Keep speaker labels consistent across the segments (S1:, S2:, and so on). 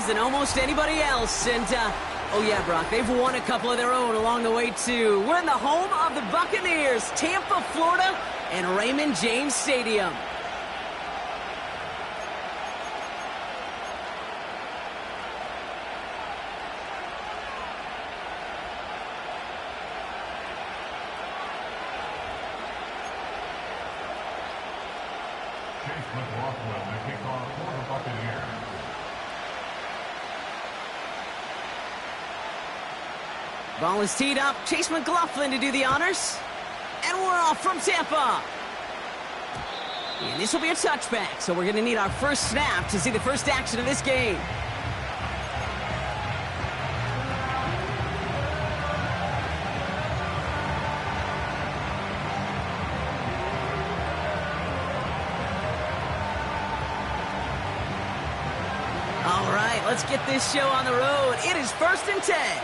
S1: than almost anybody else. And, oh yeah, Brock, they've won a couple of their own along the way, too. We're in the home of the Buccaneers, Tampa, Florida, and Raymond James Stadium. Ball is teed up. Chase McLaughlin to do the honors. And we're off from Tampa. And this will be a touchback, so we're going to need our first snap to see the first action of this game. All right, let's get this show on the road. It is 1st and 10.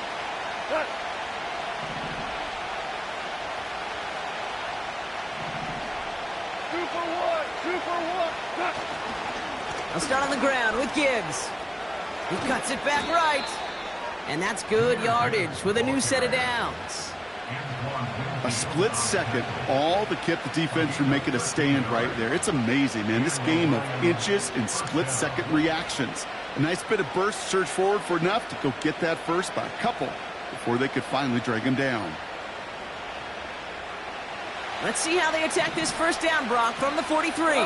S1: I'll start on the ground with Gibbs. He cuts it back right. And that's good yardage with a new set of downs.
S2: A split second, all that kept the defense from making a stand right there. It's amazing, man. This game of inches and split-second reactions. A nice bit of burst, surge forward for enough to go get that first by a couple before they could finally drag him down.
S1: Let's see how they attack this first down, Brock, from the 43.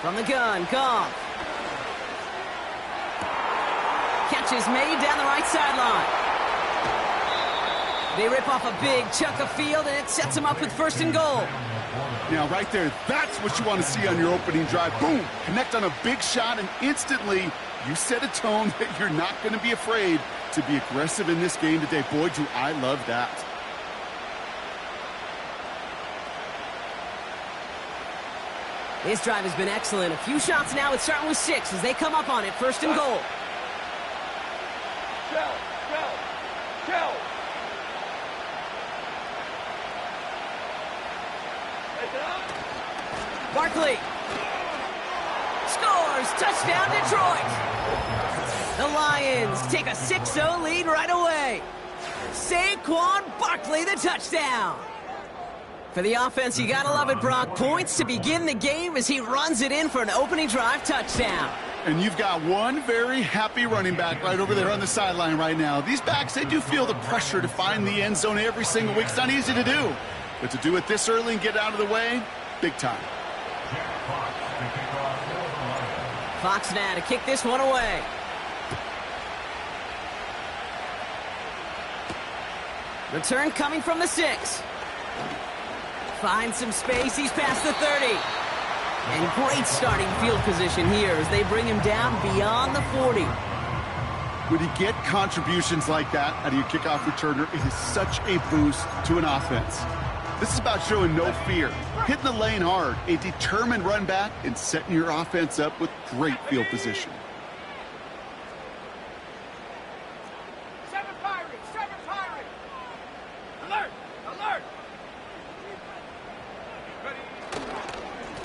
S1: From the gun, Goff. Catch is made down the right sideline. They rip off a big chunk of field, and it sets them up with 1st and goal.
S2: Now, right there, that's what you want to see on your opening drive. Boom! Connect on a big shot, and instantly you set a tone that you're not going to be afraid to be aggressive in this game today. Boy, do I love that.
S1: This drive has been excellent. A few shots now. It's starting with 6 as they come up on it. 1st and goal. Barkley scores. Touchdown, Detroit. The Lions take a 6-0 lead right away. Saquon Barkley, the touchdown. For the offense, you gotta love it, Brock. Points to begin the game as he runs it in for an opening drive touchdown.
S2: And you've got one very happy running back right over there on the sideline right now. These backs, they do feel the pressure to find the end zone every single week. It's not easy to do. But to do it this early and get out of the way, big time.
S1: Fox now to kick this one away. Return coming from the 6. Finds some space. He's past the 30. And great starting field position here as they bring him down beyond the 40.
S2: When you get contributions like that out of your kickoff returner, it is such a boost to an offense. This is about showing no fear, hitting the lane hard, a determined run back, and setting your offense up with great field position.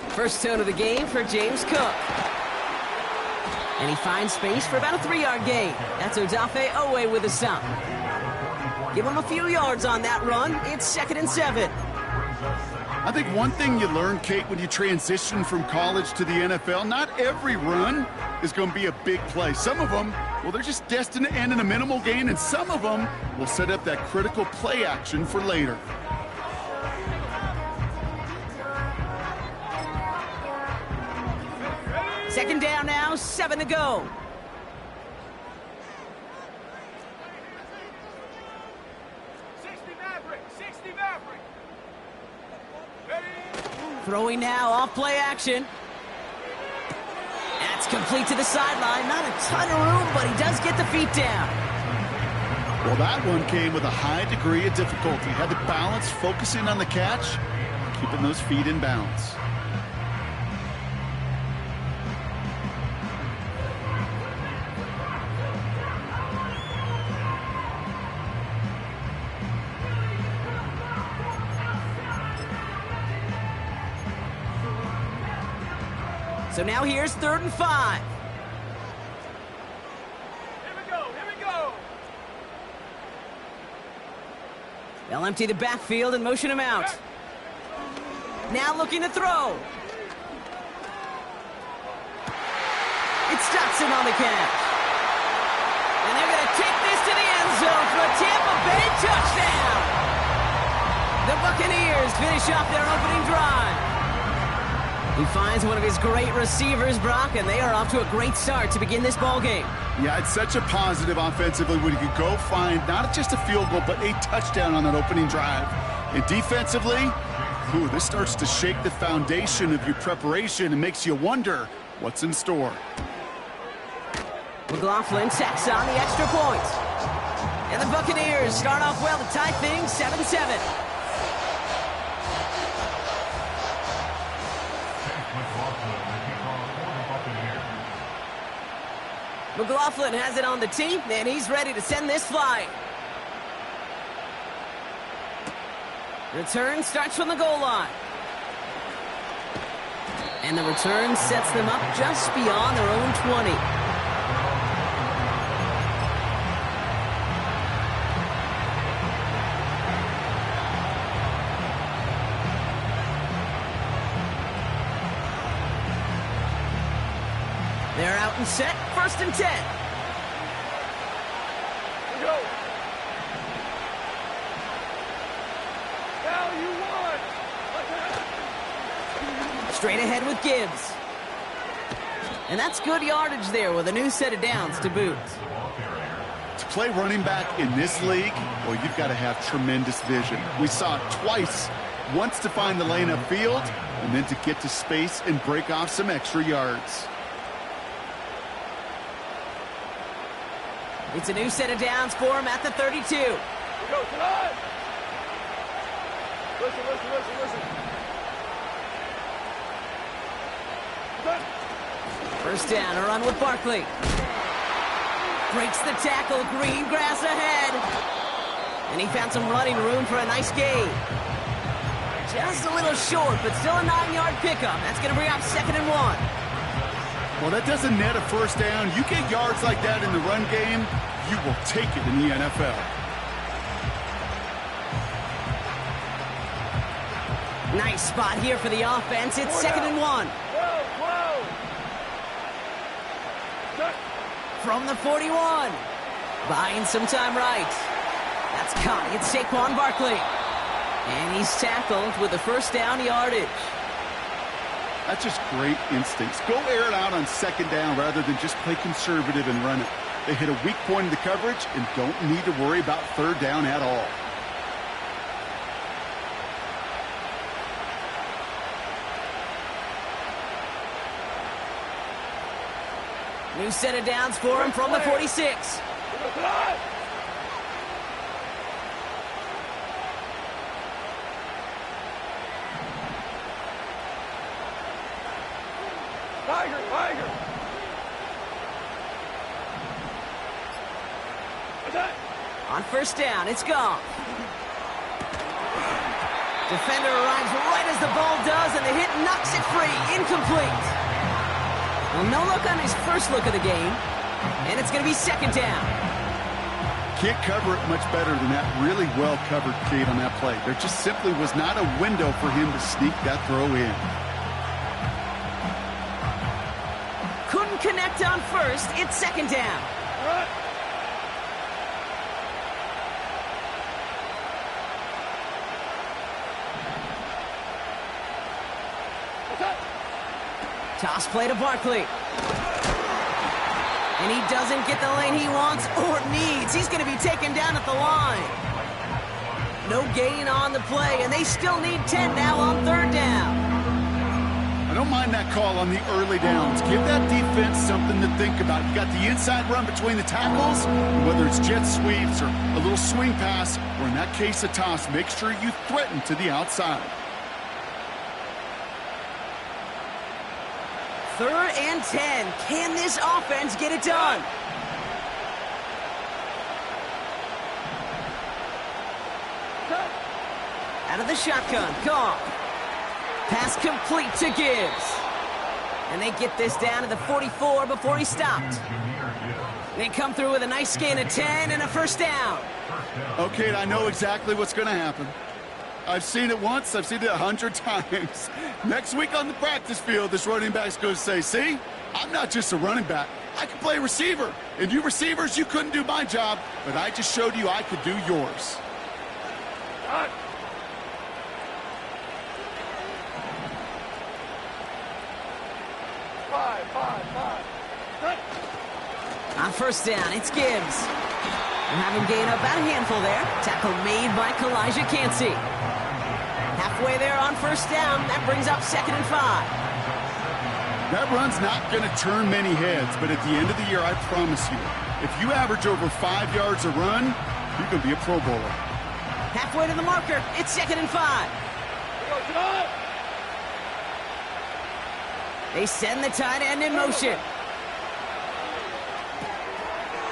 S1: First tone of the game for James Cook. And he finds space for about a 3-yard gain. That's Odafe Owe with a stop. Give him a few yards on that run. It's 2nd and 7.
S2: I think one thing you learn, Kate, when you transition from college to the NFL, not every run is going to be a big play. Some of them, well, they're just destined to end in a minimal gain, and some of them will set up that critical play action for later.
S1: Second down now, 7 to go. Throwing now, off play action. That's complete to the sideline. Not a ton of room, but he does get the feet down.
S2: Well, that one came with a high degree of difficulty. Had to balance, focusing on the catch, keeping those feet in bounds.
S1: So now here's 3rd and 5.
S3: Here we go.
S1: They'll empty the backfield and motion him out. Now looking to throw. It's Dotson on the catch. And they're going to take this to the end zone for a Tampa Bay touchdown. The Buccaneers finish off their opening drive. He finds one of his great receivers, Brock, and they are off to a great start to begin this ball game.
S2: Yeah, it's such a positive offensively when you could go find not just a field goal, but a touchdown on that opening drive. And defensively, this starts to shake the foundation of your preparation and makes you wonder what's in store.
S1: McLaughlin tacks on the extra point. And the Buccaneers start off well to tie things 7-7. McLaughlin has it on the tee, and he's ready to send this flying. Return starts from the goal line. And the return sets them up just beyond their own 20. They're out and set, 1st and 10.
S3: Go. Now you want.
S1: Straight ahead with Gibbs. And that's good yardage there with a new set of downs to boot.
S2: To play running back in this league, well, you've got to have tremendous vision. We saw it twice. Once to find the lane upfield, and then to get to space and break off some extra yards.
S1: It's a new set of downs for him at the 32.
S3: Go tonight. Listen.
S1: First down, a run with Barkley. Breaks the tackle, green grass ahead. And he found some running room for a nice gain. Just a little short, but still a 9-yard pickup. That's going to bring up 2nd and 1.
S2: Well, that doesn't net a first down. You get yards like that in the run game, you will take it in the NFL.
S1: Nice spot here for the offense. It's 2nd and 1. From the 41. Buying some time right. That's caught. It's Saquon Barkley. And he's tackled with the first down yardage.
S2: That's just great instincts. Go air it out on 2nd down rather than just play conservative and run it. They hit a weak point in the coverage and don't need to worry about 3rd down at all.
S1: New set of downs for him from the 46.
S3: Tiger.
S1: On 1st down, it's gone. Defender arrives right as the ball does, and the hit knocks it free. Incomplete. Well, no look on his first look of the game, and it's going to be 2nd down.
S2: Can't cover it much better than that really well-covered Cade on that play. There just simply was not a window for him to sneak that throw in.
S1: Couldn't connect on 1st. It's 2nd down. Toss play to Barkley. And he doesn't get the lane he wants or needs. He's going to be taken down at the line. No gain on the play, and they still need 10 now on 3rd down.
S2: I don't mind that call on the early downs. Give that defense something to think about. You got the inside run between the tackles, whether it's jet sweeps or a little swing pass, or in that case a toss, make sure you threaten to the outside.
S1: 3rd and 10. Can this offense get it done? Out of the shotgun, Goff. Pass complete to Gibbs. And they get this down to the 44 before he stopped. They come through with a nice gain of 10 and a first down.
S2: Okay, I know exactly what's going to happen. I've seen it once. I've seen it 100 times. Next week on the practice field, this running back's going to say, see, I'm not just a running back. I can play receiver. And you receivers, you couldn't do my job, but I just showed you I could do yours.
S3: Five.
S1: On first down, it's Gibbs. We'll have him gain about a handful there. Tackle made by Kalijah Cansey. Halfway there on first down, that brings up 2nd and 5.
S2: That run's not going to turn many heads, but at the end of the year, I promise you, if you average over 5 yards a run, you can be a Pro Bowler.
S1: Halfway to the marker, it's 2nd and 5. They send the tight end in motion.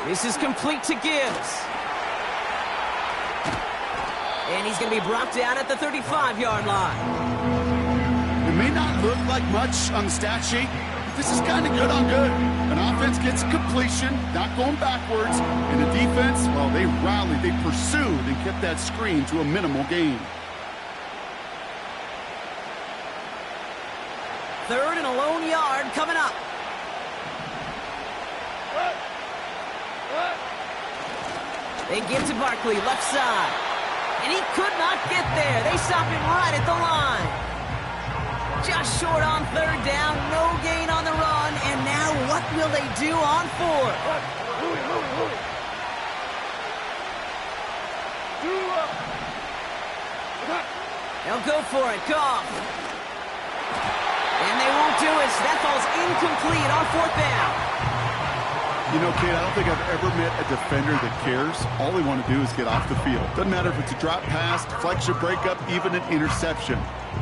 S1: This is complete to Gibbs. And he's going to be brought down at the 35-yard line.
S2: It may not look like much on the stat sheet, but this is kind of good on good. An offense gets completion, not going backwards, and the defense, well, they rallied, they pursued, and kept that screen to a minimal gain.
S1: 3rd and a lone yard coming up. They give to Barkley, left side. And he could not get there. They stop him right at the line. Just short on 3rd down, no gain on the run. And now what will they do on 4th? They'll go for it, Goff. And they won't do it. So that falls incomplete on 4th down.
S2: You know, Kate, I don't think I've ever met a defender that cares. All they want to do is get off the field. Doesn't matter if it's a drop pass, deflection, breakup, even an interception.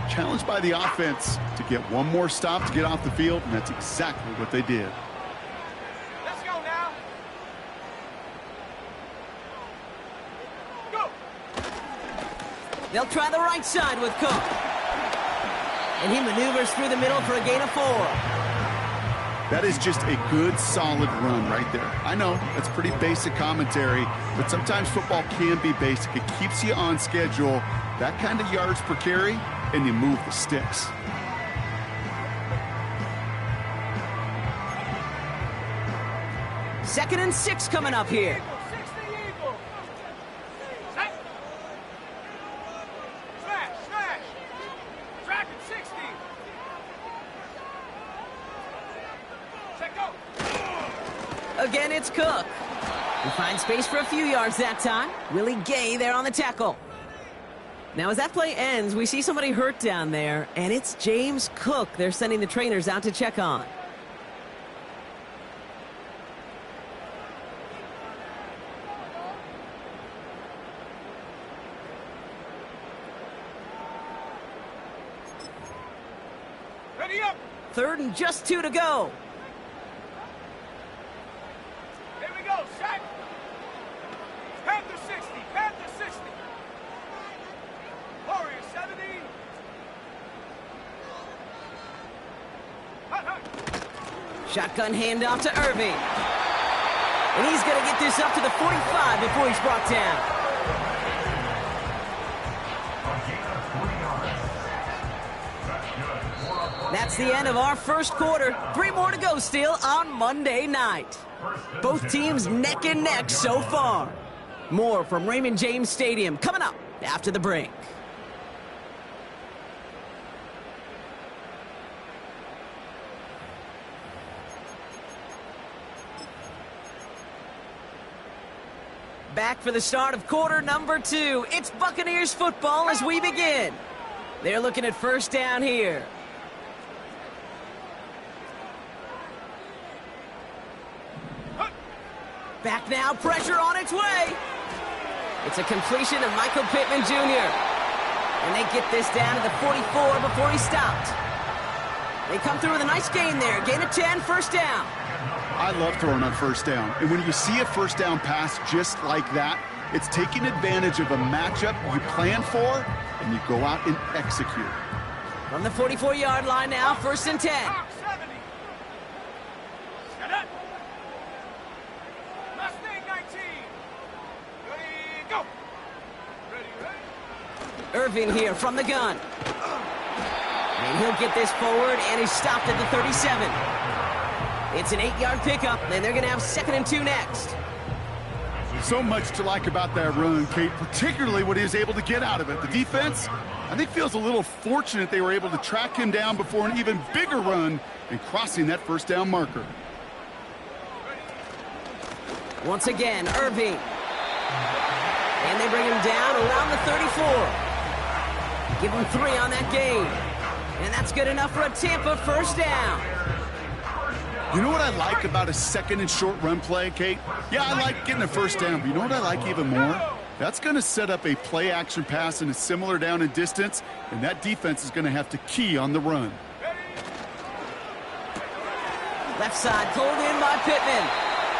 S2: Challenged by the offense to get one more stop to get off the field, and that's exactly what they did.
S3: Let's go now. Go.
S1: They'll try the right side with Cook. And he maneuvers through the middle for a gain of 4.
S2: That is just a good, solid run right there. I know, that's pretty basic commentary, but sometimes football can be basic. It keeps you on schedule, that kind of yards per carry, and you move the sticks.
S1: Second and 6 coming up here. Again, it's Cook. He finds space for a few yards that time. Willie Gay there on the tackle. Now, as that play ends, we see somebody hurt down there, and it's James Cook they're sending the trainers out to check on.
S3: Ready up.
S1: 3rd and just 2 to go.
S3: Here we go, set. Panther 60, Panther 60. Warrior 70.
S1: Shotgun handoff to Irving. And he's going to get this up to the 45 before he's brought down. That's the end of our first quarter. 3 more to go still on Monday night. Both teams neck and neck so far. More from Raymond James Stadium coming up after the break. Back for the start of quarter number 2. It's Buccaneers football as we begin. They're looking at first down here. Back now, pressure on its way. It's a completion to Michael Pittman Jr. And they get this down to the 44 before he stopped. They come through with a nice gain there. Gain of 10, first down.
S2: I love throwing on first down. And when you see a first down pass just like that, it's taking advantage of a matchup you plan for, and you go out and execute.
S1: From the 44-yard line now, 1st and 10. Irving here from the gun. And he'll get this forward, and he's stopped at the 37. It's an 8-yard pickup, and they're going to have 2nd and 2 next.
S2: So much to like about that run, Kate, particularly what he was able to get out of it. The defense, I think, feels a little fortunate they were able to track him down before an even bigger run and crossing that first down marker.
S1: Once again, Irving. And they bring him down around the 34. Give him 3 on that game. And that's good enough for a Tampa first down.
S2: You know what I like about a 2nd and short run play, Kate? Yeah, I like getting a first down, but you know what I like even more? That's going to set up a play-action pass in a similar down and distance, and that defense is going to have to key on the run.
S1: Left side pulled in by Pittman.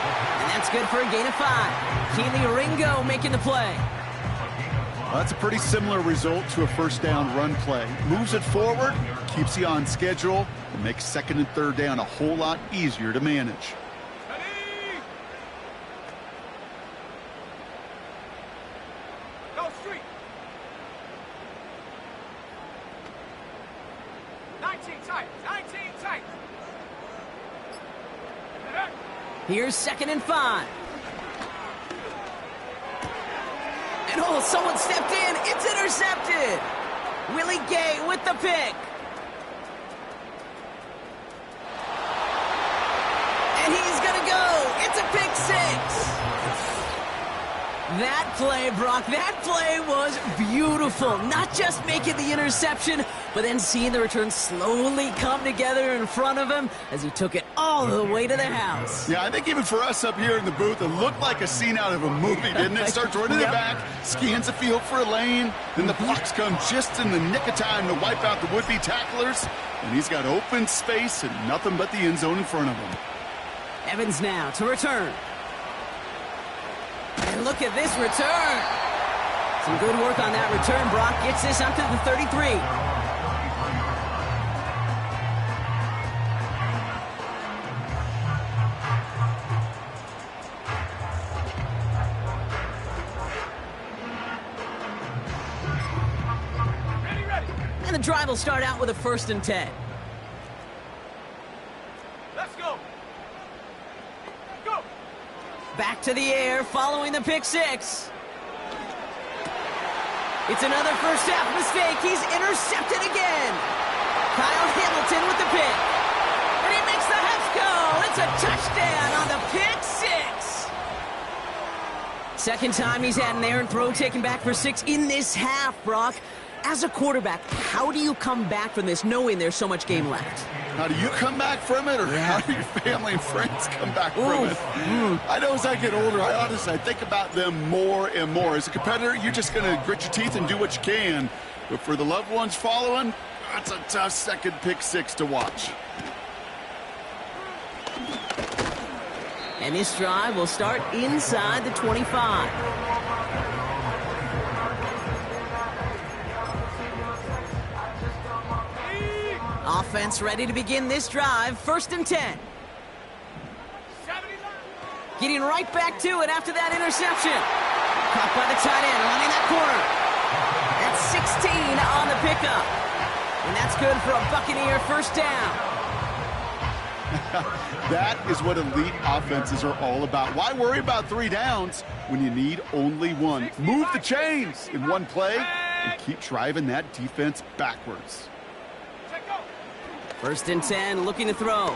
S1: And that's good for a gain of 5. Keely Ringo making the play.
S2: Well, that's a pretty similar result to a first down run play. Moves it forward, keeps you on schedule, and makes 2nd and 3rd down a whole lot easier to manage.
S3: Go street. 19 tight. 19 tight.
S1: Here's 2nd and 5. And oh, someone stepped in. It's intercepted. Willie Gay with the pick. And he's going to go. It's a pick 6. That play, Brock, that play was beautiful. Not just making the interception, but then seeing the return slowly come together in front of him as he took it all the way to the house.
S2: Yeah, I think even for us up here in the booth, it looked like a scene out of a movie, didn't it? Starts running it back, scans the field for a lane, then the blocks come just in the nick of time to wipe out the would-be tacklers, and he's got open space and nothing but the end zone in front of him.
S1: Evans now to return. And look at this return. Some good work on that return. Brock gets this up to the 33.
S3: Ready.
S1: And the drive will start out with a 1st and 10.
S3: Let's go. Go.
S1: Back to the air following the pick 6. It's another first half mistake. He's intercepted again. Kyle Hamilton with the pick. And he makes the Hefco. It's a touchdown on the pick 6. Second time he's had an errant throw taken back for 6 in this half, Brock. As a quarterback, how do you come back from this knowing there's so much game left?
S2: How do you come back from it, or how do your family and friends come back from it? I know as I get older, I think about them more and more. As a competitor, you're just going to grit your teeth and do what you can. But for the loved ones following, that's a tough second pick 6 to watch.
S1: And this drive will start inside the 25. Offense ready to begin this drive. 1st and 10. Getting right back to it after that interception. Caught by the tight end, running that corner. That's 16 on the pickup. And that's good for a Buccaneer first down.
S2: That is what elite offenses are all about. Why worry about 3 downs when you need only 1? Move the chains in one play and keep driving that defense backwards.
S1: 1st and 10, looking to throw.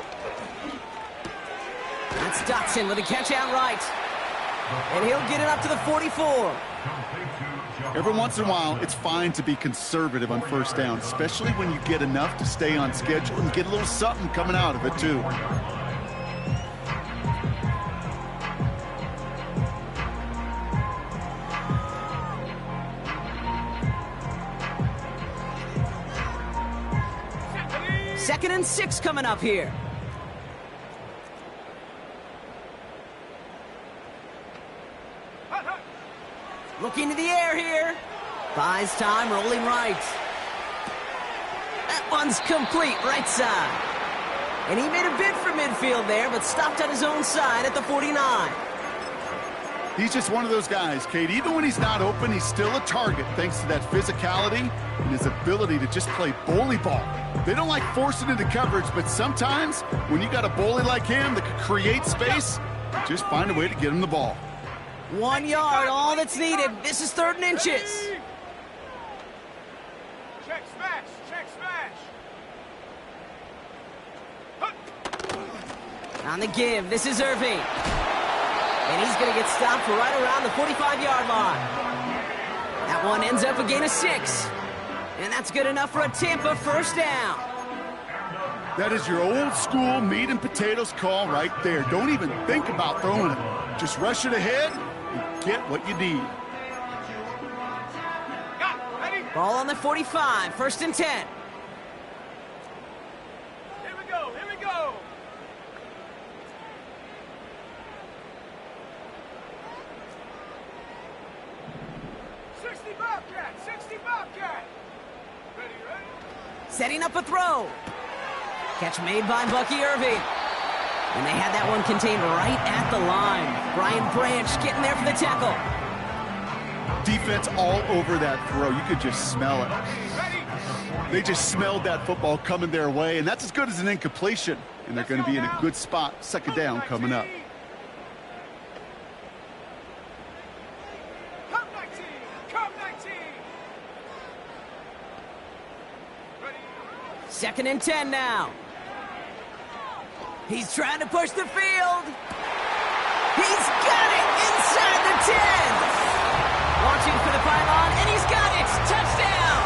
S1: That's Dotson with a catch out right. And he'll get it up to the 44.
S2: Every once in a while, it's fine to be conservative on first down, especially when you get enough to stay on schedule and get a little something coming out of it, too.
S1: Second and 6 coming up here. Looking to the air here. Buys time, rolling right. That one's complete, right side. And he made a bid for midfield there, but stopped on his own side at the 49.
S2: He's just one of those guys, Kate. Even when he's not open, he's still a target thanks to that physicality and his ability to just play bully ball. They don't like forcing into coverage, but sometimes when you got a bully like him that can create space, just find a way to get him the ball.
S1: 1 yard, all that's needed. This is 3rd and inches.
S3: Check smash, check smash.
S1: On the give, this is Irving. And he's going to get stopped right around the 45-yard line. That one ends up a gain of 6. And that's good enough for a Tampa first down.
S2: That is your old school meat and potatoes call right there. Don't even think about throwing it. Just rush it ahead and get what you need.
S1: Ball on the 45, 1st and 10.
S3: Here we go, here we go.
S1: Setting up a throw. Catch made by Bucky Irving. And they had that one contained right at the line. Brian Branch getting there for the tackle.
S2: Defense all over that throw. You could just smell it. They just smelled that football coming their way, and that's as good as an incompletion. And they're going to be in a good spot, 2nd down coming up.
S3: Come 19.
S1: 2nd and 10 now. He's trying to push the field. He's got it inside the 10. Launching for the pylon, and he's got it. Touchdown.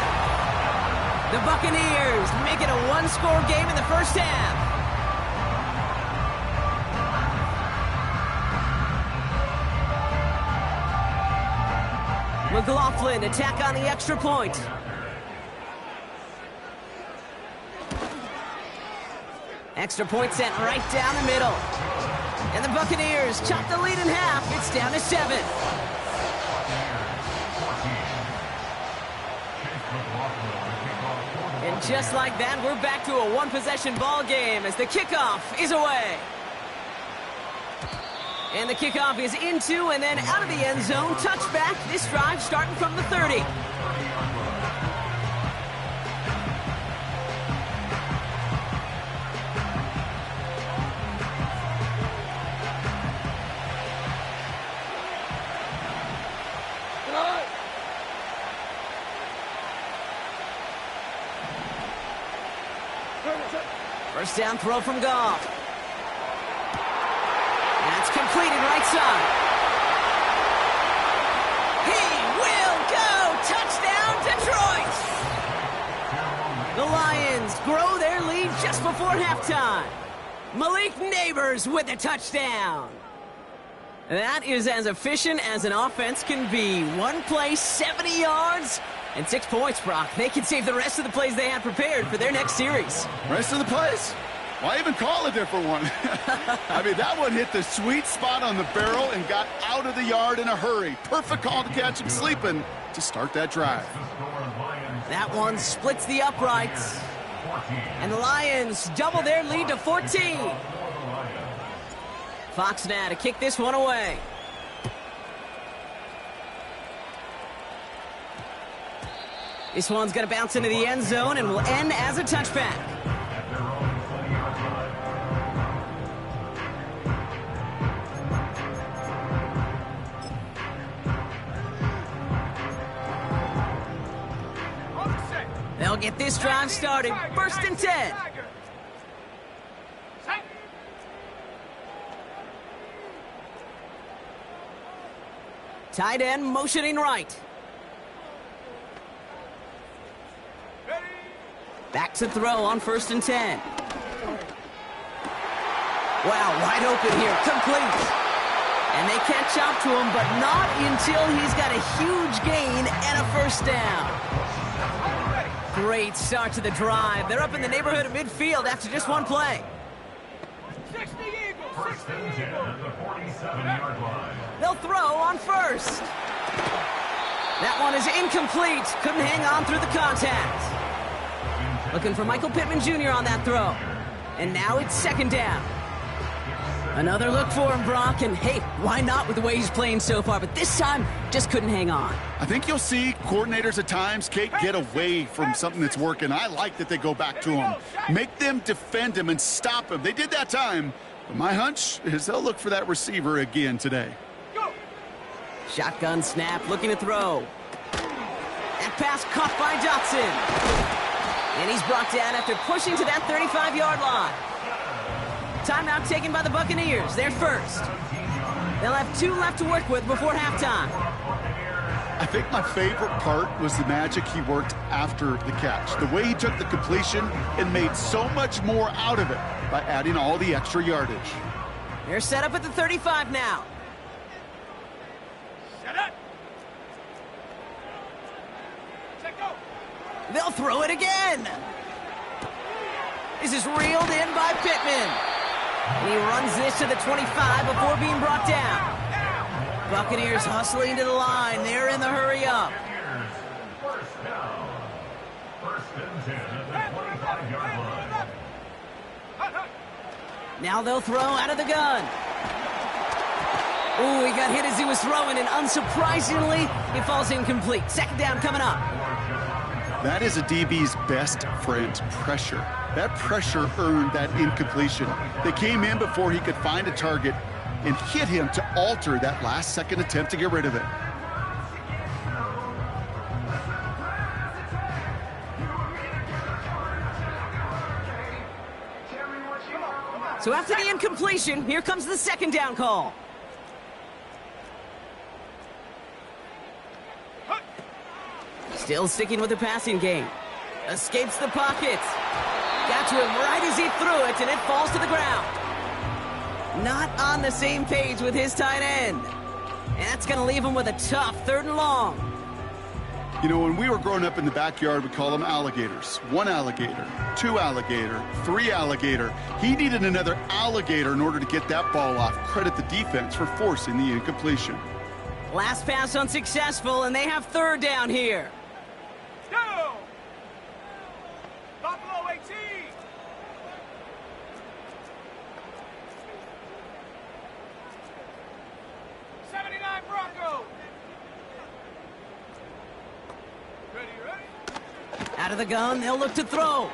S1: The Buccaneers make it a one-score game in the first half. McLaughlin attack on the extra point. Extra point sent right down the middle. And the Buccaneers chop the lead in half. It's down to 7. And just like that, we're back to a one-possession ball game as the kickoff is away. And the kickoff is into and then out of the end zone. Touchback. This drive starting from the 30. First down throw from Goff. That's completed right side. He will go! Touchdown, Detroit! The Lions grow their lead just before halftime. Malik Neighbors with a touchdown. That is as efficient as an offense can be. One play, 70 yards, and 6 points, Brock. They can save the rest of the plays they had prepared for their next series.
S2: Rest of the plays? Why even call a different one? I mean, that one hit the sweet spot on the barrel and got out of the yard in a hurry. Perfect call to catch him sleeping to start that drive.
S1: That one splits the uprights. And the Lions double their lead to 14. Fox now to kick this one away. This one's going to bounce into the end zone and will end as a touchback. They'll get this drive started. 1st and 10. Tight end motioning right. Back to throw on 1st and 10. Wow, wide open here. Complete. And they catch up to him, but not until he's got a huge gain and a first down. Great start to the drive. They're up in the neighborhood of midfield after just one play.
S3: 60 Eagles, 60 Eagles.
S1: They'll throw on 1st. That one is incomplete. Couldn't hang on through the contact. Looking for Michael Pittman Jr. on that throw. And now it's 2nd down. Another look for him, Brock, and hey, why not with the way he's playing so far? But this time, just couldn't hang on.
S2: I think you'll see coordinators at times, Kate, get away from something that's working. I like that they go back to him. Make them defend him and stop him. They did that time. But my hunch is they'll look for that receiver again today.
S1: Shotgun snap, looking to throw. That pass caught by Dotson. And he's brought down after pushing to that 35-yard line. Timeout taken by the Buccaneers. They're first. They'll have 2 left to work with before halftime.
S2: I think my favorite part was the magic he worked after the catch. The way he took the completion and made so much more out of it by adding all the extra yardage.
S1: They're set up at the 35 now.
S3: Set up. Check go.
S1: They'll throw it again. This is reeled in by Pittman. And he runs this to the 25 before being brought down. Buccaneers hustling to the line. They're in the hurry up.
S4: First down. First and 10 at the 25-yard line.
S1: Now they'll throw out of the gun. Ooh, he got hit as he was throwing, and unsurprisingly, it falls incomplete. Second down coming up.
S2: That is a DB's best friend, pressure. That pressure earned that incompletion. They came in before he could find a target and hit him to alter that last-second attempt to get rid of it.
S1: So after the incompletion, here comes the second down call. Still sticking with the passing game. Escapes the pocket. Got to him right as he threw it, and it falls to the ground. Not on the same page with his tight end. And that's going to leave him with a tough 3rd and long.
S2: You know, when we were growing up in the backyard, we call them alligators. 1 alligator, 2 alligator, 3 alligator. He needed another alligator in order to get that ball off. Credit the defense for forcing the incompletion.
S1: Last pass unsuccessful, and they have 3rd down here.
S3: Go! Buffalo 18! Bronco! Ready?
S1: Out of the gun, they'll look to throw.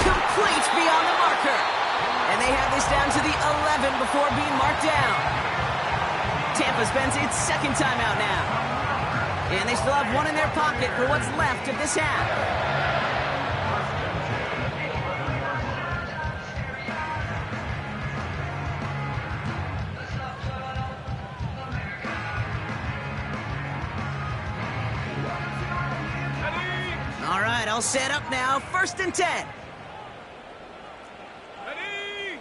S1: Complete beyond the marker. And they have this down to the 11 before being marked down. Tampa spends its 2nd timeout now. And they still have 1 in their pocket for what's left of this half. All right, I'll set up now. 1st and 10.
S3: Ready?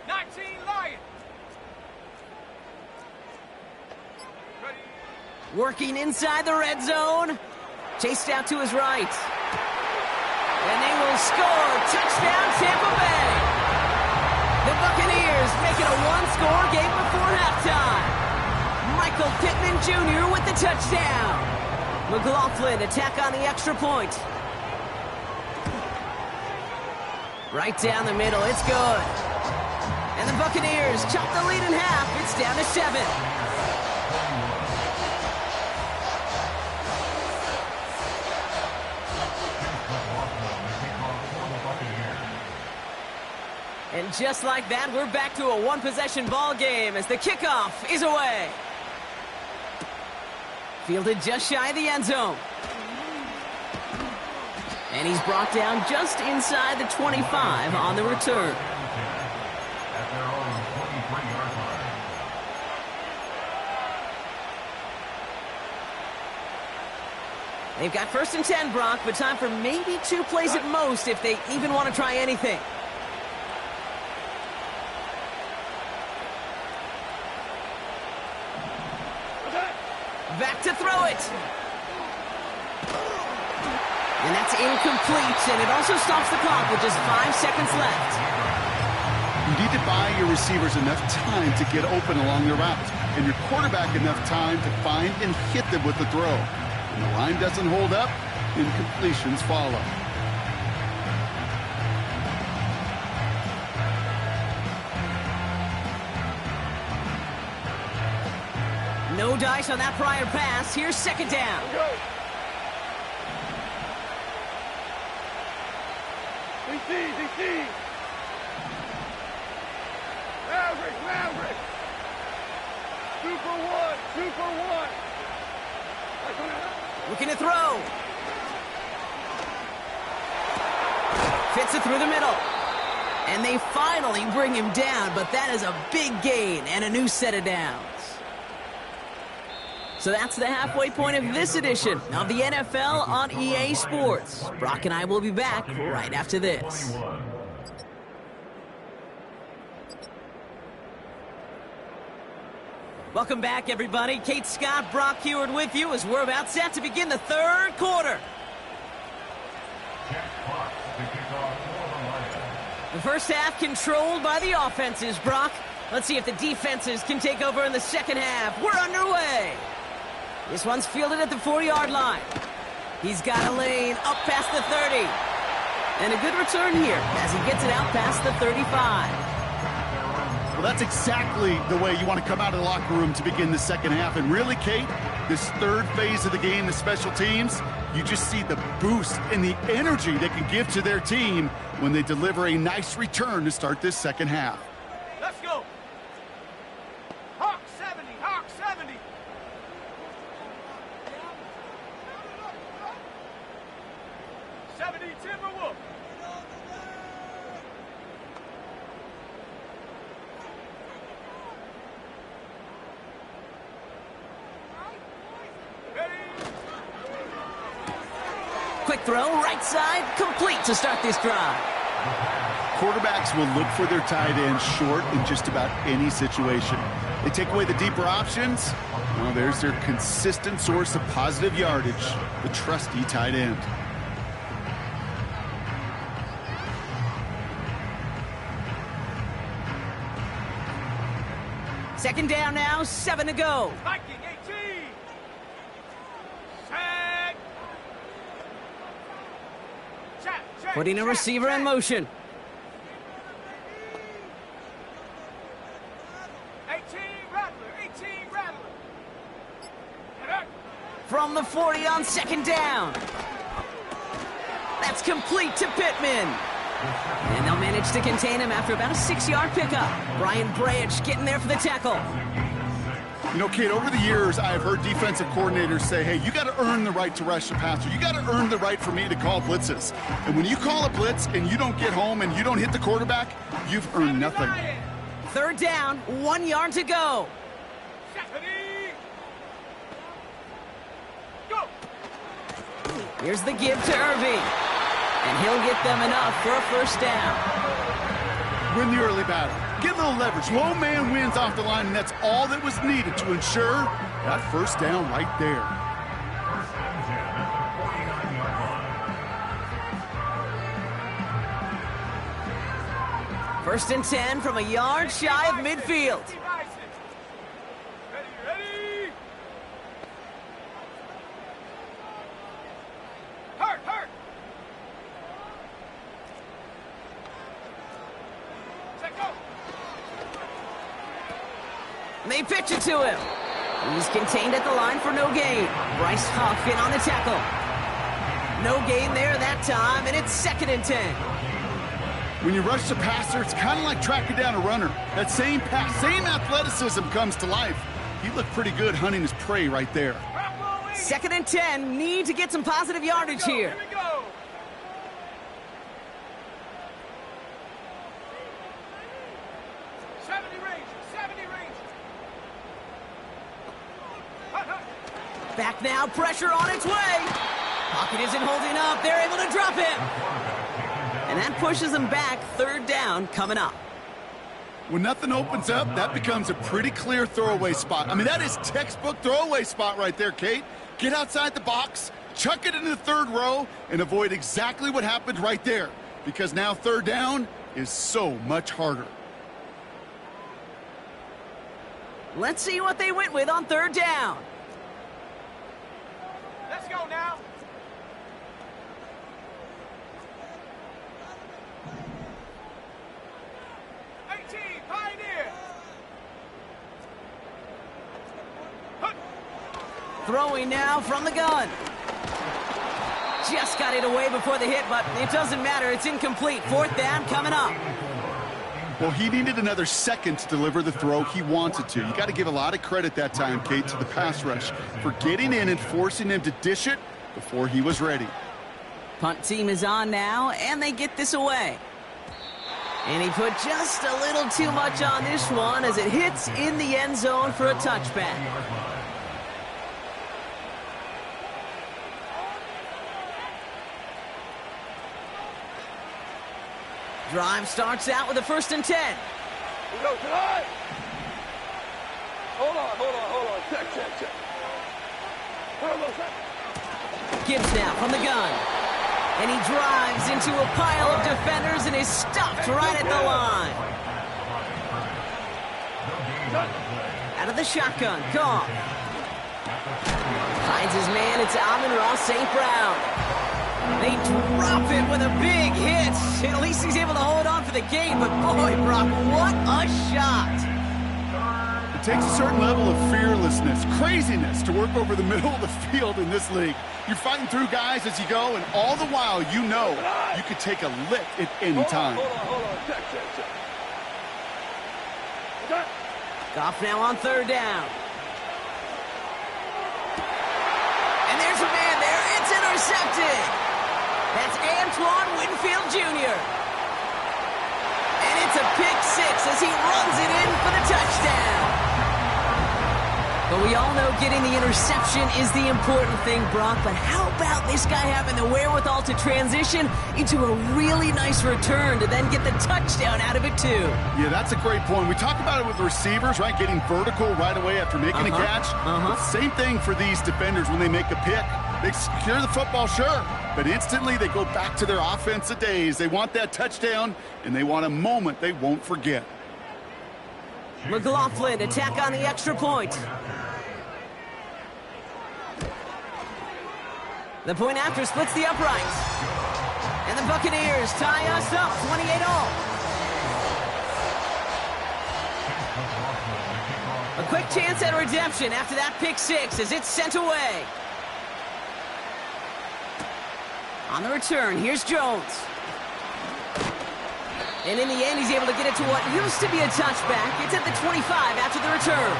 S3: Lions. Ready?
S1: Working inside the red zone. Chased out to his right. And they will score. Touchdown, Tampa Bay. The Buccaneers make it a 1-score game before halftime. Michael Pittman Jr. with the touchdown. McLaughlin attack on the extra point. Right down the middle, it's good. And the Buccaneers chop the lead in half. It's down to 7. And just like that, we're back to a one-possession ball game as the kickoff is away. Fielded just shy of the end zone. And he's brought down just inside the 25 on the return.
S4: At their own 23-yard line.
S1: They've got 1st and 10, Brock, but time for maybe 2 plays at most if they even want to try anything. Back to throw it. And that's incomplete, and it also stops the clock with just 5 seconds left.
S2: You need to buy your receivers enough time to get open along their routes, and your quarterback enough time to find and hit them with the throw. When the line doesn't hold up, incompletions follow.
S1: No dice on that prior pass. Here's second down.
S3: DC. Maverick. Super one.
S1: Looking to throw. Fits it through the middle. And they finally bring him down, but that is a big gain and a new set of downs. So that's the halfway point of this edition of the NFL on EA Sports. Brock and I will be back right after this. Welcome back, everybody. Kate Scott, Brock Heward with you as we're about set to begin the third quarter. The first half controlled by the offenses, Brock. Let's see if the defenses can take over in the second half. We're underway. This one's fielded at the 40-yard line. He's got a lane up past the 30. And a good return here as he gets it out past the 35.
S2: Well, that's exactly the way you want to come out of the locker room to begin the second half. And really, Kate, this third phase of the game, the special teams, you just see the boost and the energy they can give to their team when they deliver a nice return to start this second half.
S3: Let's go. Hawk 70. 70 Timberwolf.
S1: Quick throw, right side, complete to start this drive.
S2: Quarterbacks will look for their tight end short in just about any situation. They take away the deeper options. Well, there's their consistent source of positive yardage, the trusty tight end.
S1: Second down now, 7 to go.
S3: Viking 18. Sack. Jack.
S1: Putting a receiver in motion.
S3: 18 Rattler.
S1: From the 40 on second down. That's complete to Pittman. And they'll manage to contain him after about a 6-yard pickup. Brian Branch getting there for the tackle.
S2: You know, Kate, over the years, I've heard defensive coordinators say, hey, you got to earn the right to rush the passer. You got to earn the right for me to call blitzes. And when you call a blitz and you don't get home and you don't hit the quarterback, you've earned nothing.
S1: Third down, 1 yard to go. Here's the give to Irving. And he'll get them enough for a first down.
S2: Win the early battle. Get a little leverage. Low man wins off the line, and that's all that was needed to ensure that first down right there.
S1: First and 10 from a yard shy of midfield.
S3: Ready. Hurt. Set, go.
S1: They pitch it to him. He's contained at the line for no gain. Bryce Huff in on the tackle. No gain there that time, and it's second and 10.
S2: When you rush the passer, it's kind of like tracking down a runner. That same pass, same athleticism comes to life. He looked pretty good hunting his prey right there.
S1: Second and 10, need to get some positive yardage here.
S3: Here we go.
S1: Back now, pressure on its way. Pocket isn't holding up. They're able to drop him. And that pushes them back. Third down coming up.
S2: When nothing opens up, that becomes a pretty clear throwaway spot. I mean, that is textbook throwaway spot right there, Kate. Get outside the box, chuck it into the third row, and avoid exactly what happened right there. Because now third down is so much harder.
S1: Let's see what they went with on third down.
S3: Let's go now. Pioneer.
S1: Throwing now from the gun. Just got it away before the hit, but it doesn't matter. It's incomplete. Fourth down coming up.
S2: Well, he needed another second to deliver the throw he wanted to. You got to give a lot of credit that time, Kate, to the pass rush for getting in and forcing him to dish it before he was ready.
S1: Punt team is on now, and they get this away. And he put just a little too much on this one as it hits in the end zone for a touchback. Drive starts out with a 1st and 10.
S3: We go tonight. Hold on. Check.
S1: Gibbs now from the gun. And he drives into a pile of defenders and is stopped right at the line. Out of the shotgun, Goff. Finds his man, it's Amon-Ra St. Brown. They drop it with a big hit. At least he's able to hold on for the game, but boy, Brock, what a shot.
S2: It takes a certain level of fearlessness, craziness to work over the middle of the field in this league. You're fighting through guys as you go, and all the while you know you could take a lick at any time.
S3: Hold on. Check. Okay.
S1: Goff now on third down. And there's a man there. It's intercepted. That's Antoine Winfield Jr. And it's a pick six as he runs it in for the touchdown. But we all know getting the interception is the important thing, Brock. But how about this guy having the wherewithal to transition into a really nice return to then get the touchdown out of it, too?
S2: Yeah, that's a great point. We talk about it with receivers, right? Getting vertical right away after making a catch. Same thing for these defenders when they make a pick. They secure the football, sure, but instantly they go back to their offensive days. They want that touchdown, and they want a moment they won't forget.
S1: McLaughlin attack on the extra point. The point after splits the uprights. And the Buccaneers tie us up 28-all. A quick chance at redemption after that pick six as it's sent away. On the return, here's Jones. And in the end, he's able to get it to what used to be a touchback. It's at the 25 after the return.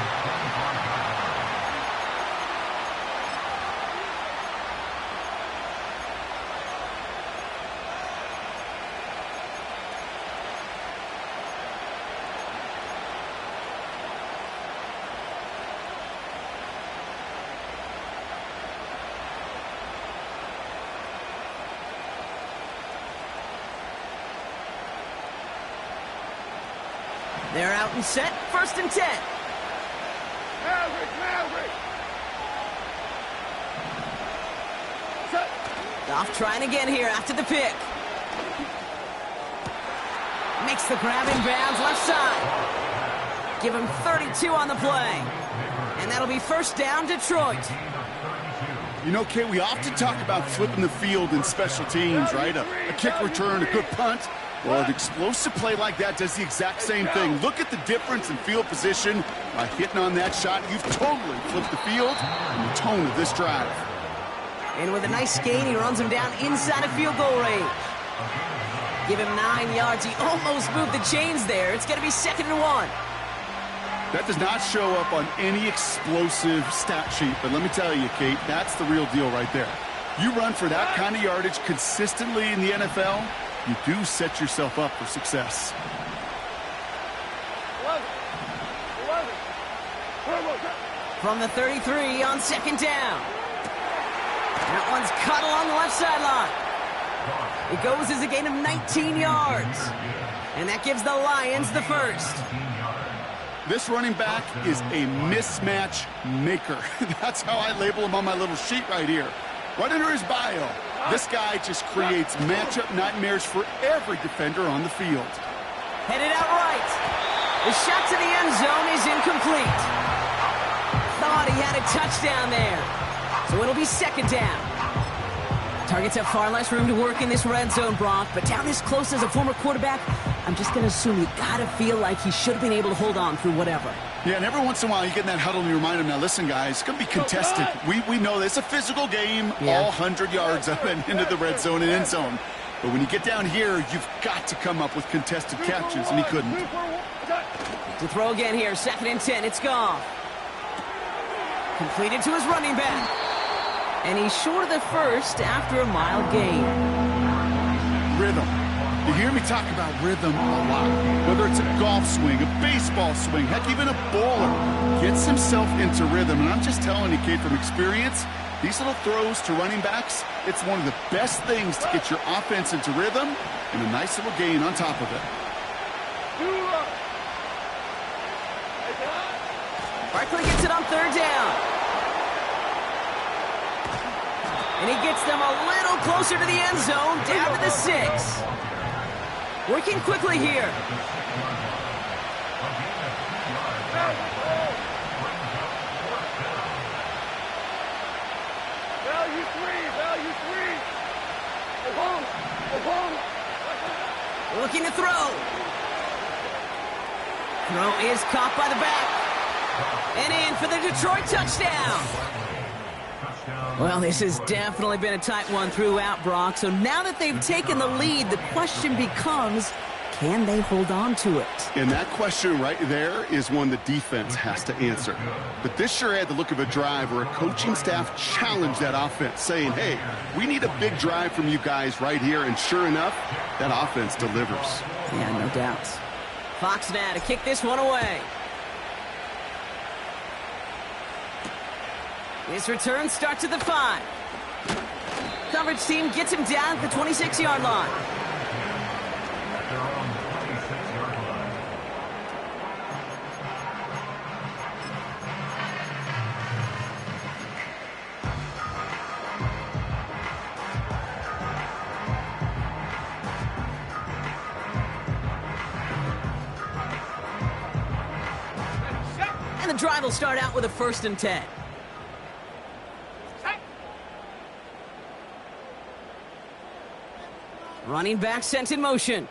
S1: They're out and set, 1st and 10.
S3: Maverick. Set.
S1: Goff trying again here after the pick. Makes the grab in bounds left side. Give him 32 on the play. And that'll be 1st down, Detroit.
S2: You know, Kate, we often talk about flipping the field in special teams, right? A kick return, a good punt. Well, an explosive play like that does the exact same thing. Look at the difference in field position. By hitting on that shot, you've totally flipped the field and the tone of this drive.
S1: And with a nice gain, he runs him down inside of field goal range. Give him 9 yards. He almost moved the chains there. It's going to be 2nd and 1.
S2: That does not show up on any explosive stat sheet, but let me tell you, Kate, that's the real deal right there. You run for that kind of yardage consistently in the NFL, you do set yourself up for success.
S3: 11.
S1: From the 33 on 2nd down. That one's cut along the left sideline. It goes as a gain of 19 yards. And that gives the Lions the 1st.
S2: This running back is a mismatch maker. That's how I label him on my little sheet right here. Right under his bio, this guy just creates matchup nightmares for every defender on the field.
S1: Headed out right. The shot to the end zone is incomplete. Thought he had a touchdown there. So it'll be second down. Targets have far less room to work in this red zone, Brock, but down this close as a former quarterback, I'm just going to assume you got to feel like he should have been able to hold on through whatever.
S2: Yeah, and every once in a while you get in that huddle and you remind him, now listen, guys, it's going to be contested. We know this. It's a physical game, all 100 yards up and into the red zone and end zone. But when you get down here, you've got to come up with contested catches, and he couldn't.
S1: To throw again here, 2nd and 10, it's Goff. Completed to his running back. And he's short of the first after a mile gain.
S2: Rhythm. You hear me talk about rhythm a lot. Whether it's a golf swing, a baseball swing, heck, even a bowler gets himself into rhythm. And I'm just telling you, kid, from experience, these little throws to running backs, it's one of the best things to get your offense into rhythm and a nice little gain on top of it.
S1: Barkley gets it on 3rd down. And he gets them a little closer to the end zone, down to the 6. Working quickly here.
S3: Value 3.
S1: Looking to throw. Throw is caught by the back. And in for the Detroit touchdown. Well, this has definitely been a tight one throughout, Brock. So now that they've taken the lead, the question becomes, can they hold on to it?
S2: And that question right there is one the defense has to answer. But this sure had the look of a drive where a coaching staff challenged that offense, saying, hey, we need a big drive from you guys right here. And sure enough, that offense delivers.
S1: Yeah, no doubt. Fox now to kick this one away. This return starts at the 5. Coverage team gets him down at the 26-yard line.
S4: They're on the 26-yard line.
S1: And the drive will start out with a 1st and 10. Running back sent in motion.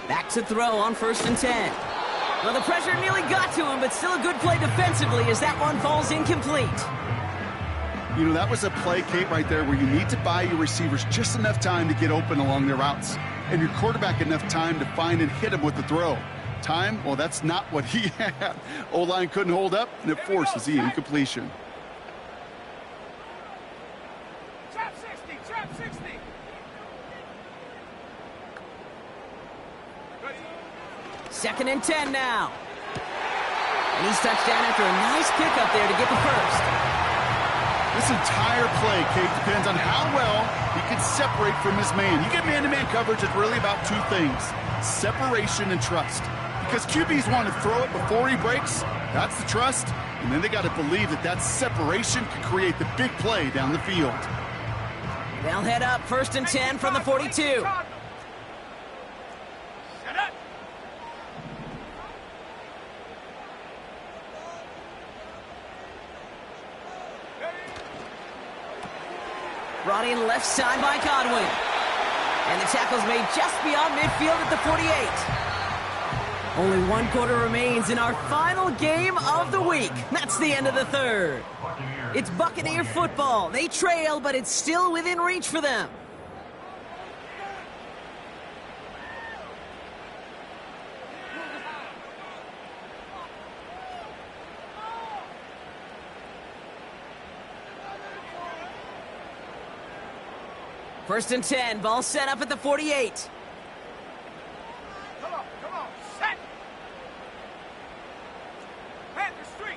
S1: Back to throw on 1st and 10. Well, the pressure nearly got to him, but still a good play defensively as that one falls incomplete.
S2: You know, that was a play, Kate, right there where you need to buy your receivers just enough time to get open along their routes. And your quarterback enough time to find and hit him with the throw. Time? Well, that's not what he had. O-line couldn't hold up, and it forces the incompletion.
S3: Trap 60.
S1: 2nd and 10 now. And he's touched down after a nice pickup there to get the first.
S2: This entire play, Kate, depends on how well he can separate from his man. You get man-to-man coverage, it's really about 2 things: separation and trust. Because QBs want to throw it before he breaks. That's the trust. And then they got to believe that that separation can create the big play down the field.
S1: They'll head up 1st and 10 from the 42. Brought in left side by Godwin. And the tackle's made just beyond midfield at the 48. Only 1 quarter remains in our final game of the week. That's the end of the 3rd. It's Buccaneer football. They trail, but it's still within reach for them. First and 10, ball set up at the 48.
S3: Come on, set. Panther Street.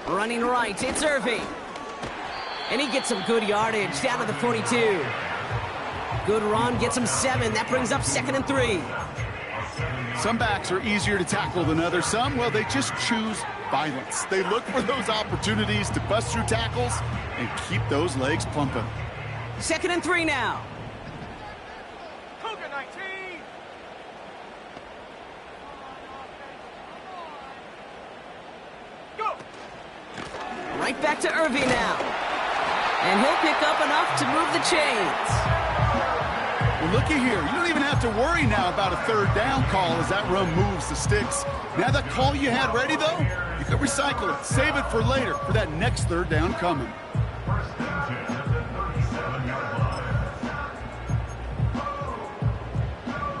S1: Running right, it's Irving. And he gets some good yardage down to the 42. Good run, gets him 7. That brings up 2nd and 3.
S2: Some backs are easier to tackle than others. Some, well, they just choose violence. They look for those opportunities to bust through tackles and keep those legs pumping.
S1: 2nd and 3 now.
S3: Cougar 19. Go.
S1: Right back to Irving now. And he'll pick up enough to move the chains.
S2: Well, looky here. You don't even have to worry now about a 3rd down call as that run moves the sticks. Now that call you had ready, though, you can recycle it. Save it for later for that next 3rd down coming.
S4: First and 10 at the 37-yard line.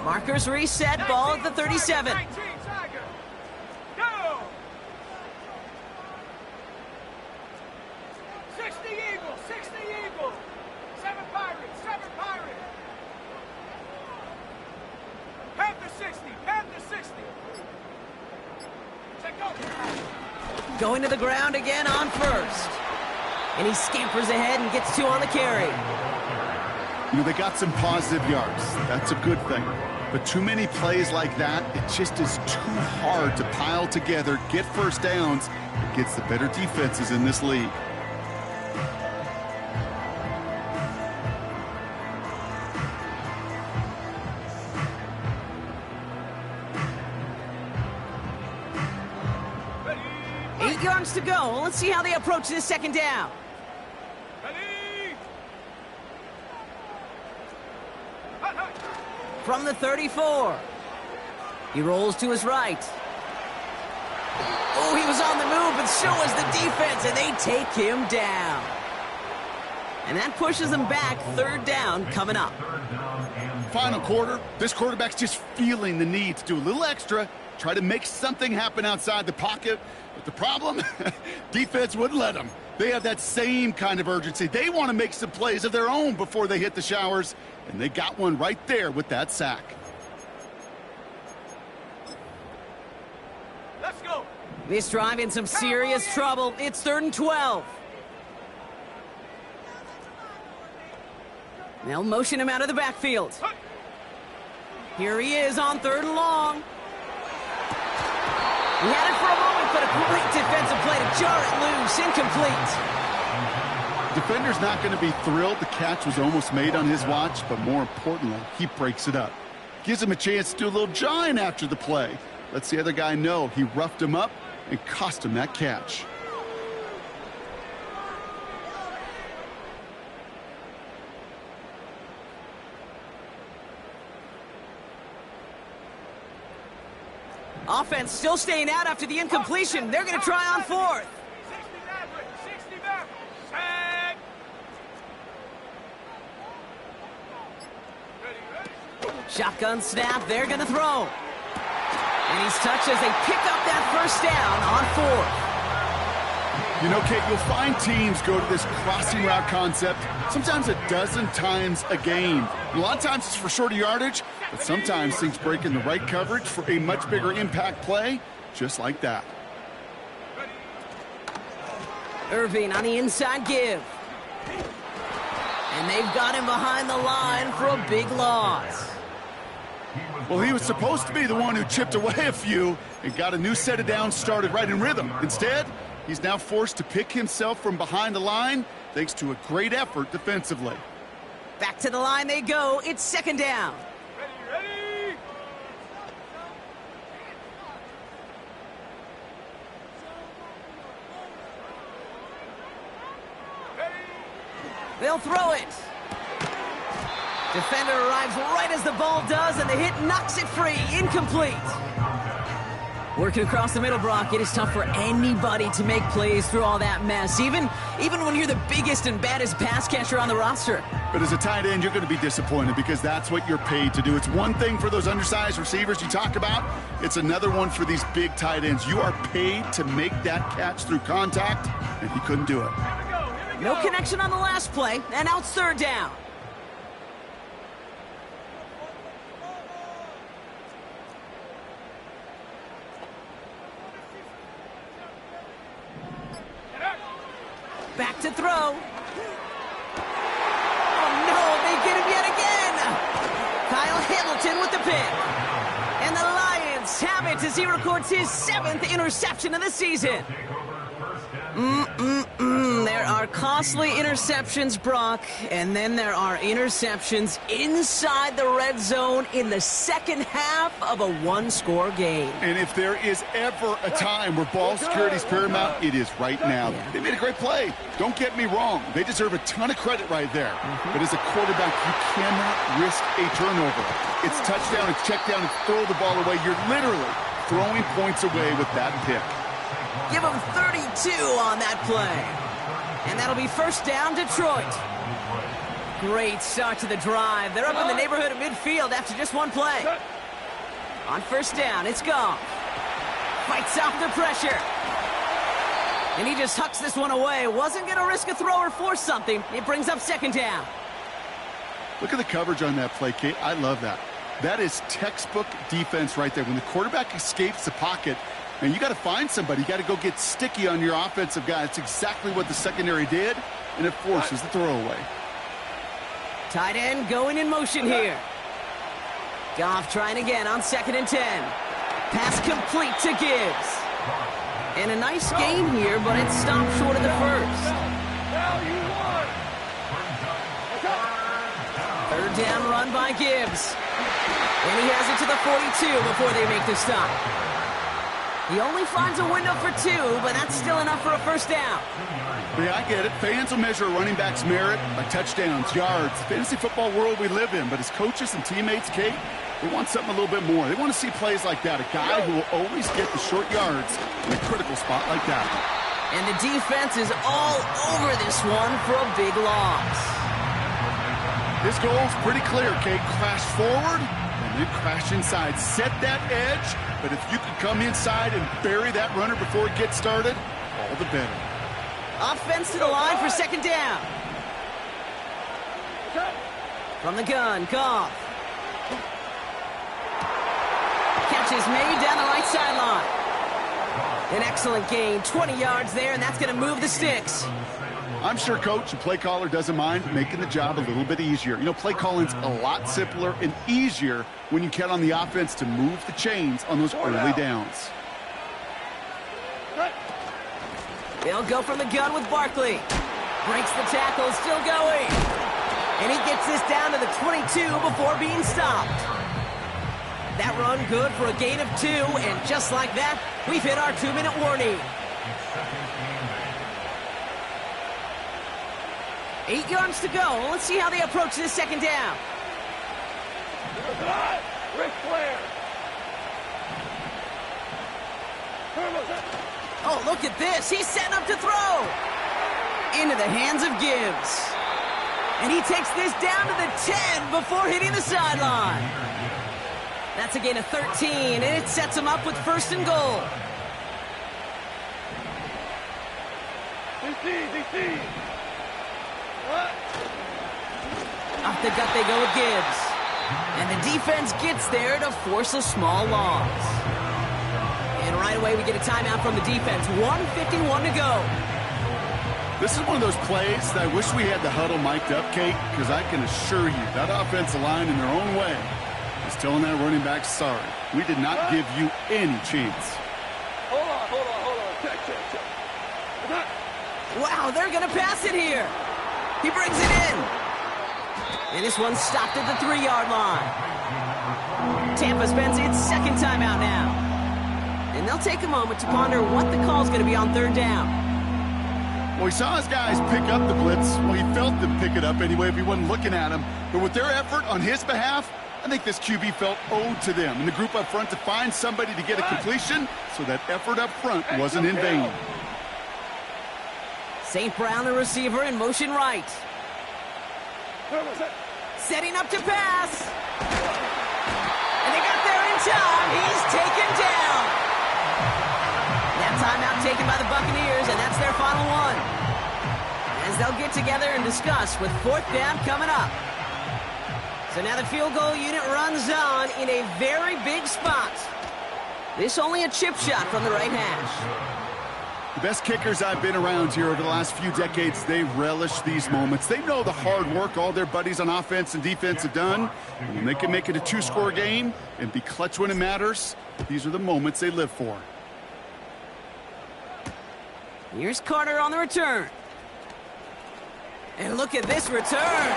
S1: Markers reset, ball at the 37.
S3: 19, Tiger. Go. 60 Eagles, 60 Eagles. 7 Pirates, 7 Pirates. Panther 60, Panther 60. Check go.
S1: Going to the ground again on 1st. And he scampers ahead and gets 2 on the carry.
S2: You know, they got some positive yards. That's a good thing. But too many plays like that, it just is too hard to pile together, get 1st downs, against the better defenses in this league.
S3: Ready.
S1: 8 yards to go. Let's see how they approach this 2nd down.
S3: Ready. Hut, hut.
S1: From the 34. He rolls to his right. Oh, he was on the move, but so was the defense, and they take him down. And that pushes them back. 3rd down coming up.
S2: Final quarter, this quarterback's just feeling the need to do a little extra, try to make something happen outside the pocket. But the problem, defense wouldn't let them. They have that same kind of urgency. They want to make some plays of their own before they hit the showers, and they got one right there with that sack.
S3: Let's go.
S1: This drive in some serious trouble. It's 3rd and 12. They'll motion him out of the backfield.
S3: Hut.
S1: Here he is on 3rd and long. He had it for a moment, but a great defensive play to jar it loose. Incomplete.
S2: Defender's not going to be thrilled the catch was almost made on his watch, but more importantly, he breaks it up. Gives him a chance to do a little jawing after the play. Lets the other guy know he roughed him up and cost him that catch.
S1: Offense still staying out after the incompletion. They're going to try on 4th.
S3: 60 Maverick, 60 Maverick. Sack. Ready, ready.
S1: Shotgun snap. They're going to throw. And he's touched as they pick up that 1st down on 4th.
S2: You know, Kate, you'll find teams go to this crossing route concept sometimes a dozen times a game. And a lot of times it's for shorter yardage, but sometimes things break in the right coverage for a much bigger impact play, just like that.
S1: Irving on the inside give. And they've got him behind the line for a big loss.
S2: Well, he was supposed to be the one who chipped away a few and got a new set of downs started right in rhythm. Instead, he's now forced to pick himself from behind the line thanks to a great effort defensively.
S1: Back to the line they go. It's 2nd down.
S3: Ready, ready. Ready.
S1: They'll throw it. Defender arrives right as the ball does, and the hit knocks it free. Incomplete. Working across the middle, Brock, it is tough for anybody to make plays through all that mess, even when you're the biggest and baddest pass catcher on the roster.
S2: But as a tight end, you're going to be disappointed because that's what you're paid to do. It's one thing for those undersized receivers you talk about. It's another one for these big tight ends. You are paid to make that catch through contact, and he couldn't do it.
S3: Here we
S1: No
S3: go.
S1: connection on the last play, and now it's 3rd down. Back to throw. Oh, no, they get him yet again. Kyle Hamilton with the pick. And the Lions have it as he records his 7th interception of the season. There are are costly interceptions, Brock, and then there are interceptions inside the red zone in the second half of a one-score game.
S2: And if there is ever a time where ball security is paramount, it is right now.
S1: Yeah.
S2: They made a great play. Don't get me wrong. They deserve a ton of credit right there. But as a quarterback, you cannot risk a turnover. It's touchdown, it's check down, it's throw the ball away. You're literally throwing points away with that pick.
S1: Give them 32 on that play. And that'll be first down, Detroit. Great start to the drive. They're up in the neighborhood of midfield after just one play. On first down, it's Goff. Fights off the pressure. And he just hucks this one away. Wasn't going to risk a throw or force something. It brings up second down.
S2: Look at the coverage on that play, Kate. I love that. That is textbook defense right there. When the quarterback escapes the pocket, and you got to find somebody. You got to go get sticky on your offensive guy. It's exactly what the secondary did, and it forces the throwaway.
S1: Tight end going in motion here. Goff trying again on 2nd and 10. Pass complete to Gibbs. And a nice gain here, but it stopped short of the first. Third down run by Gibbs. And he has it to the 42 before they make the stop. He only finds a window for 2, but that's still enough for a first down.
S2: Yeah, I get it. Fans will measure a running back's merit by touchdowns, yards, fantasy football world we live in. But as coaches and teammates, Kate, they want something a little bit more. They want to see plays like that. A guy who will always get the short yards in a critical spot like that.
S1: And the defense is all over this one for a big loss.
S2: His goal's pretty clear, Kate. Crash forward and then crash inside. Set that edge, but if you can come inside and bury that runner before it gets started, all the better.
S1: Offense to the line for second down. From the gun, Goff. Catch is made down the right sideline. An excellent gain, 20 yards there, and that's going to move the sticks.
S2: I'm sure coach and play caller doesn't mind making the job a little bit easier. You know, play calling's a lot simpler and easier when you count on the offense to move the chains on those early downs.
S1: They'll go from the gun with Barkley. Breaks the tackle, still going. And he gets this down to the 22 before being stopped. That run good for a gain of 2, and just like that, we've hit our 2-minute warning. 8 yards to go. Let's see how they approach this second down.
S3: Ric Flair.
S1: Oh, look at this. He's setting up to throw. Into the hands of Gibbs. And he takes this down to the 10 before hitting the sideline. That's a gain of 13, and it sets him up with first and goal.
S3: DC.
S1: Off the gut they go with Gibbs. And the defense gets there to force a small loss. And right away we get a timeout from the defense. 1:51 to go.
S2: This is one of those plays that I wish we had the huddle mic'd up, Kate, because I can assure you that offensive line in their own way is telling that running back, sorry, we did not give you any chance.
S3: Hold on. Check.
S1: Wow, they're going to pass it here. He brings it in. And this one's stopped at the 3-yard line. Tampa spends its second timeout now. And they'll take a moment to ponder what the call's going to be on third down.
S2: Well, he saw his guys pick up the blitz. Well, he felt them pick it up anyway if he wasn't looking at him. But with their effort on his behalf, I think this QB felt owed to them and the group up front to find somebody to get a completion, so that effort up front wasn't in vain.
S1: St. Brown, the receiver, in motion right. Setting up to pass. And they got there in time. He's taken down. That timeout taken by the Buccaneers, and that's their final one. As they'll get together and discuss with fourth down coming up. So now the field goal unit runs on in a very big spot. This only a chip shot from the right hash.
S2: The best kickers I've been around here over the last few decades, they relish these moments. They know the hard work all their buddies on offense and defense have done. And when they can make it a 2-score game and be clutch when it matters, these are the moments they live for.
S1: Here's Carter on the return. And look at this return.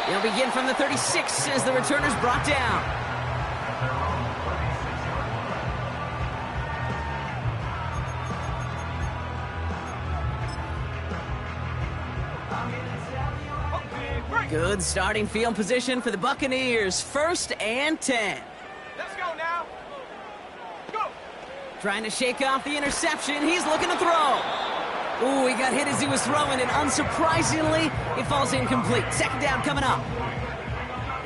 S1: He'll begin from the 36 as the returner's brought down. Good starting field position for the Buccaneers. 1st and 10.
S3: Let's go now. Go.
S1: Trying to shake off the interception. He's looking to throw. Ooh, he got hit as he was throwing, and unsurprisingly, it falls incomplete. 2nd down coming up.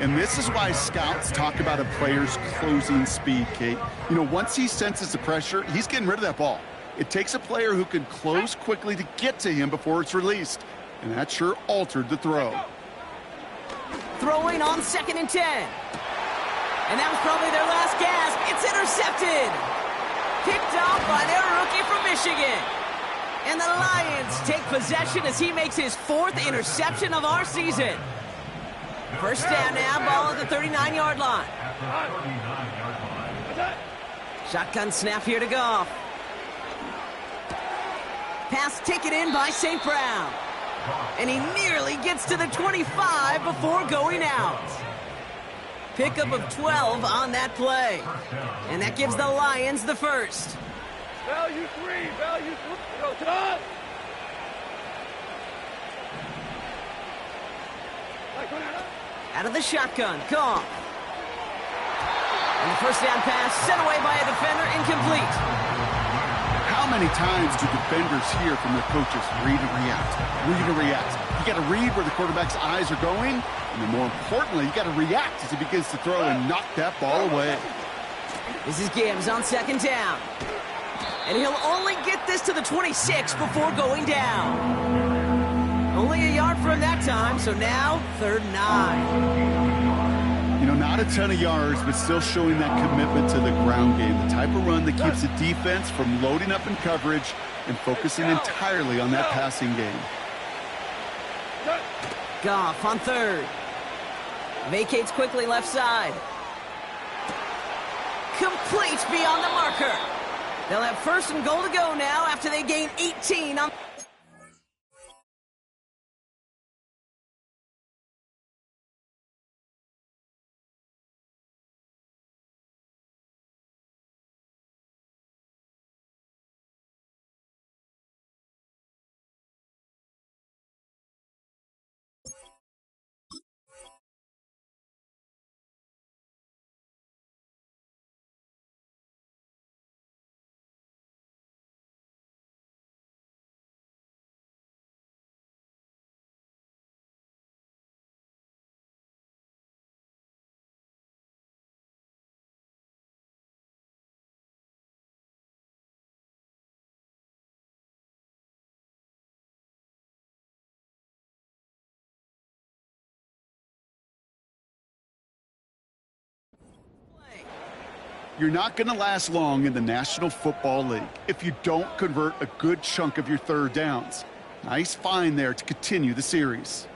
S2: And this is why scouts talk about a player's closing speed, Kate. You know, once he senses the pressure, he's getting rid of that ball. It takes a player who can close quickly to get to him before it's released. And that sure altered the throw.
S1: Throwing on 2nd and 10. And that was probably their last gasp. It's intercepted. Picked off by their rookie from Michigan. And the Lions take possession as he makes his 4th interception of our season. 1st down now, ball at the 39-yard line. Shotgun snap here to Goff. Pass taken in by St. Brown. And he nearly gets to the 25 before going out. Pickup of 12 on that play. And that gives the Lions the 1st.
S3: Value 3. Value 3. Go, Todd.
S1: Out of the shotgun, Goff. And the 1st down pass sent away by a defender, incomplete.
S2: How many times do defenders hear from their coaches, read and react, read and react? You got to read where the quarterback's eyes are going, and then more importantly, you got to react as he begins to throw and knock that ball away.
S1: This is Gibbs on 2nd down. And he'll only get this to the 26 before going down. Only a yard from that time, so now 3rd and 9.
S2: You know, not a ton of yards, but still showing that commitment to the ground game. The type of run that keeps the defense from loading up in coverage and focusing entirely on that passing game.
S1: Goff on 3rd. Vacates quickly left side. Complete beyond the marker. They'll have 1st and goal to go now after they gain 18 on...
S2: You're not going to last long in the National Football League if you don't convert a good chunk of your 3rd downs. Nice find there to continue the series.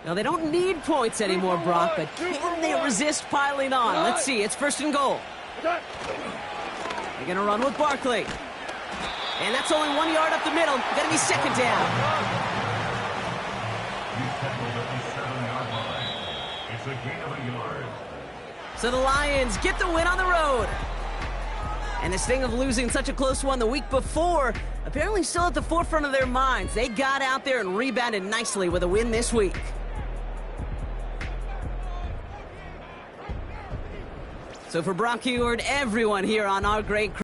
S1: Now, they don't need points anymore, Brock, but can they resist piling on? Let's see. It's 1st and goal. They're going to run with Barkley. And that's only 1 yard up the middle. Going to be 2nd down.
S4: It's a gain of a yard.
S1: So the Lions get the win on the road. And this thing of losing such a close one the week before, apparently still at the forefront of their minds. They got out there and rebounded nicely with a win this week. So for Brock Huard, everyone here on our great crew,